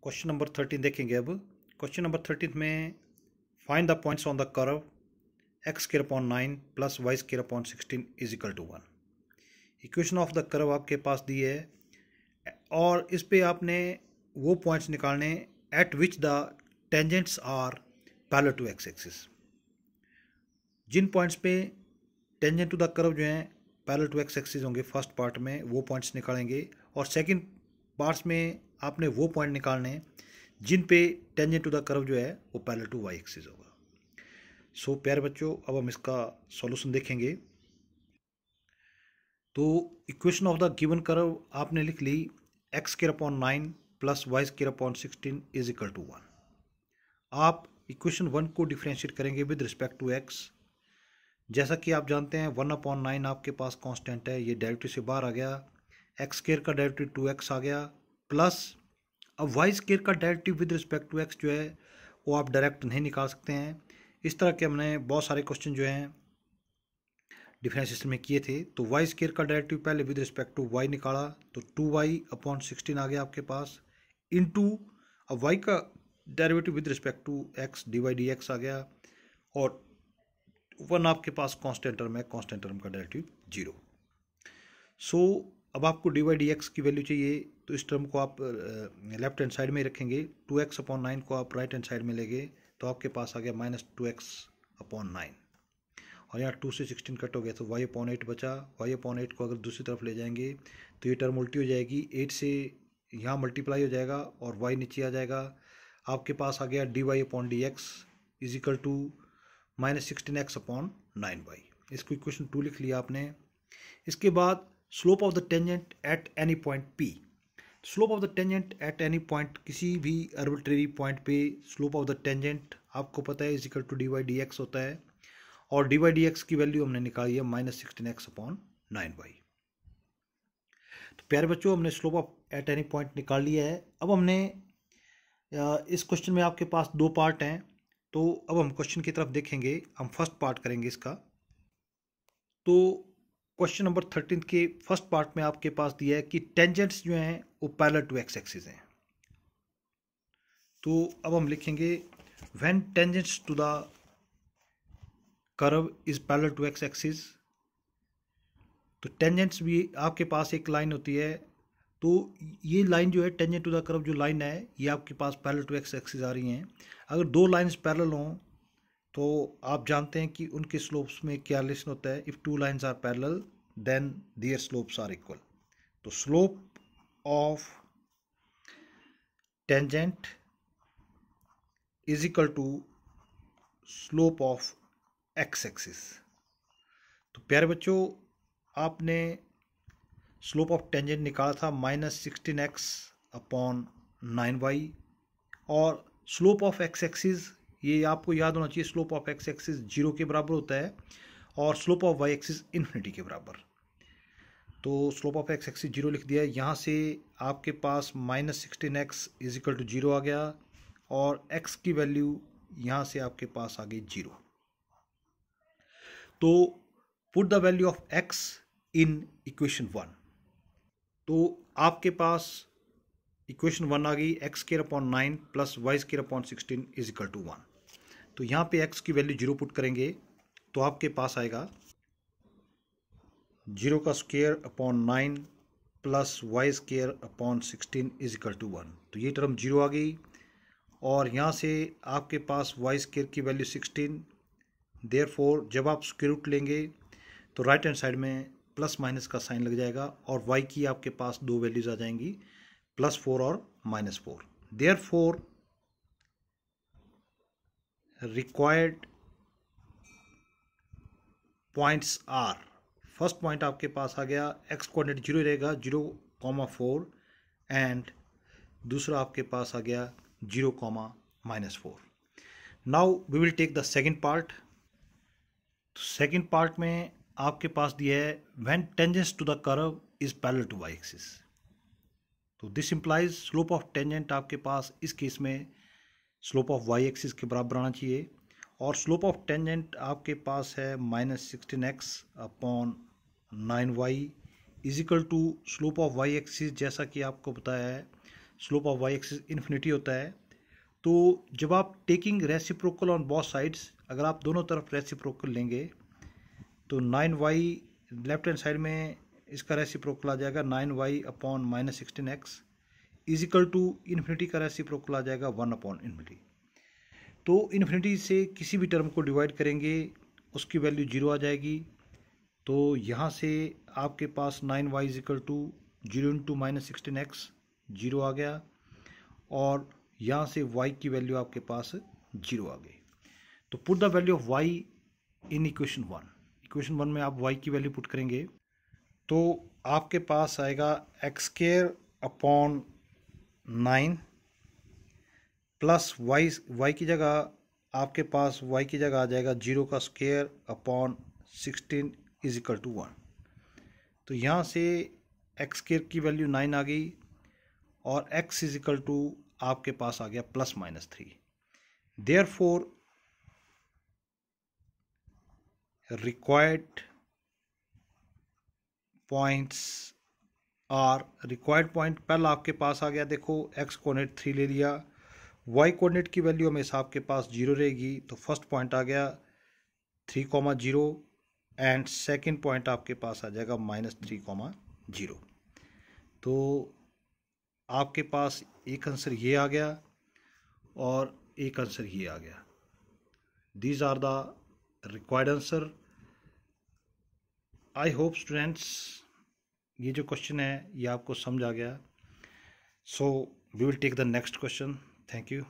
Question number 13 देखेंगे। अब question number 13 में find the points on the curve x square upon 9 plus y square upon 16 is equal to 1। Equation of the curve आपके पास दी है और इस पे आपने वो पॉइंट्स निकालने at which the tangents are parallel to x axis. जिन पॉइंट्स पे टेंजेंट टू द कर्व जो है पैरेलल टू एक्स एक्सिस होंगे फर्स्ट पार्ट में, वो पॉइंट्स निकालेंगे और सेकंड पार्ट्स में आपने वो पॉइंट निकालने हैं जिन पे टेंजेंट टू द कर्व जो है वो पैरेलल टू वाई एक्सिस होगा। सो प्यारे बच्चों, अब हम इसका सॉल्यूशन देखेंगे। तो equation of the given curve आपने लिख ली x square upon 9 plus y square upon 16 is equal to 1। आप इक्वेशन 1 को डिफ्रेंशिएट करेंगे विद रिस्पेक्ट टू एक्स। जैसा कि आप जानते हैं 1/9 आपके पास कांस्टेंट है, ये डेरिवेटिव से बाहर आ गया। एक्स स्क्वायर का डेरिवेटिव 2x आ गया प्लस अब वाई स्क्वायर का derivative with respect to x जो है वो आप डायरेक्ट नहीं निकाल सकते हैं। इस तरह के हमने बहुत सारे क्वेश्चन जो हैं डिफरेंशिएशन में किए थे। तो वाई स्क्वायर का डेरिवेटिव पहले विद रिस्पेक्ट टू वाई निकाला तो 2y/16 आ गया आपके पास, इनटू अब वाई का derivative with respect to x dy/dx आ गया और 1 आपके पास कांस्टेंट टर्म है, कांस्टेंट टर्म का डेरिवेटिव 0। सो अब आपको dy/dx की वैल्यू चाहिए तो इस टर्म को आप लेफ्ट हैंड साइड में रखेंगे, 2x/9 को आप राइट हैंड साइड में लेंगे तो आपके पास आ गया -2x/9 और यहाँ 2 से 16 कट हो गया तो y/8 बचा। y/8 को अगर दूसरी तरफ ले जाएंगे तो ये टर्म उल्टी हो जाएगी, 8 से यहाँ मल्टीप्लाई हो जाएगा और y नीचे आ जाएगा। आपके पास आ गया dy/dx is equal to -16x/9y। इसको इक्वेशन 2 लिख लिया आपने। इसके बाद slope of the tangent at any point P। Slope of the tangent at any point, किसी भी आर्बिट्रेरी पॉइंट पे स्लोप ऑफ द टेंजेंट आपको पता है इज इक्वल टू dy/dx होता है और dy/dx की वैल्यू हमने निकाली है -16x/9y। तो प्यारे बच्चों, हमने slope of at any point निकाल लिया है। अब हमने इस क्वेश्चन में आपके पास दो पार्ट हैं, तो अब हम क्वेश्चन की तरफ देखेंगे। हम फर्स्ट पार्ट करेंगे इसका। तो क्वेश्चन नंबर 13 के फर्स्ट पार्ट में आपके पास दिया है कि टेंजेंट्स जो हैं वो पैरेलल टू एक्स एक्सिस हैं। तो अब हम लिखेंगे when tangents to the curve is parallel to x axis. तो टेंजेंट्स भी आपके पास एक लाइन होती है, तो ये लाइन जो है टेंजेंट टू द कर्व जो लाइन है ये आपके पास पैरेलल टू एक्स एक्सिस आ रही हैं। अगर दो लाइंस पैरेलल हों तो आप जानते हैं कि उनके स्लोप्स में क्या रिलेशन होता है। If two lines are parallel then their slopes are equal. तो slope of tangent is equal to slope of x axis. तो प्यारे बच्चों, आपने स्लोप ऑफ टेंजेंट निकाला था -16x/9y और स्लोप ऑफ एक्स एक्सिस ये आपको याद होना चाहिए, स्लोप ऑफ एक्स एक्सिस 0 के बराबर होता है और slope of y axis infinity के बराबर। तो स्लोप ऑफ एक्स एक्सिस 0 लिख दिया। यहाँ से आपके पास -16x इज इक्वल टू 0 आ गया और x की वैल्यू यहाँ से आपके पास आ गई 0। तो put the value of x in equation 1। तो आपके पास इक्वेशन 1 आ गई x square upon 9 plus y square upon 16 is equal to 1। तो यहाँ पे x की वैल्यू 0 पुट करेंगे तो आपके पास आएगा 0 का square upon 9 plus y square upon 16 is equal to 1। तो ये टर्म 0 आ गई और यहाँ से आपके पास वाई स्क्वायर की वैल्यू 16। देयरफॉर जब आप स्क्वायर रूट लेंगे तो राइट हैंड साइड में प्लस माइनस का साइन लग जाएगा और y की आपके पास दो वैल्यूज आ जाएंगी, +4 और -4। Therefore required points are, first point आपके पास आ गया x कोऑर्डिनेट 0 रहेगा 0,4 एंड दूसरा आपके पास आ गया 0,-4। Now we will take the second part. Second part में आपके पास दिया है when tangents to the curve is parallel to y axis. तो this implies slope of tangent आपके पास इस केस में स्लोप ऑफ वाई एक्सिस के बराबर आना चाहिए और स्लोप ऑफ टेंजेंट आपके पास है -16x/9y is equal to slope of y axis. जैसा कि आपको पता है slope of y axis infinity होता है। तो जब आप taking reciprocal on both sides, अगर आप दोनों तरफ रेसिप्रोकल लेंगे तो 9y लेफ्ट हैंड साइड में इसका रेसिप्रोकल आ जाएगा 9y upon -16x is equal to infinity का रेसिप्रोकल आ जाएगा 1 अपॉन इन्फिनिटी। तो इन्फिनिटी से किसी भी टर्म को डिवाइड करेंगे उसकी वैल्यू 0 आ जाएगी। तो यहाँ से आपके पास 9y is equal to 0 into -16x 0 आ गया, और यहाँ से y की वैल्यू आपके पास 0 आ गई। तो put the value of y in equation 1। Equation 1 में आप y की वैल्यू पुट करेंगे तो आपके पास आएगा x square upon 9 plus y की जगह आपके पास y की जगह आ जाएगा 0 का square upon 16 is equal to 1। तो यहाँ से एक्स स्क्वायर की वैल्यू 9 आ गई और x इज इक्वल टू आपके पास आ गया +-3। Therefore required points are, required point पहला आपके पास आ गया, देखो x कोऑर्डिनेट 3 ले लिया, y कोऑर्डिनेट की वैल्यू हमेशा आपके पास 0 रहेगी। तो फर्स्ट पॉइंट आ गया 3,0 एंड सेकंड पॉइंट आपके पास आ जाएगा -3,0। तो आपके पास एक आंसर ये आ गया और एक आंसर ये आ गया। These are the required answer. I hope students ये जो क्वेश्चन है ये आपको समझ आ गया। So we will take the next question. Thank you.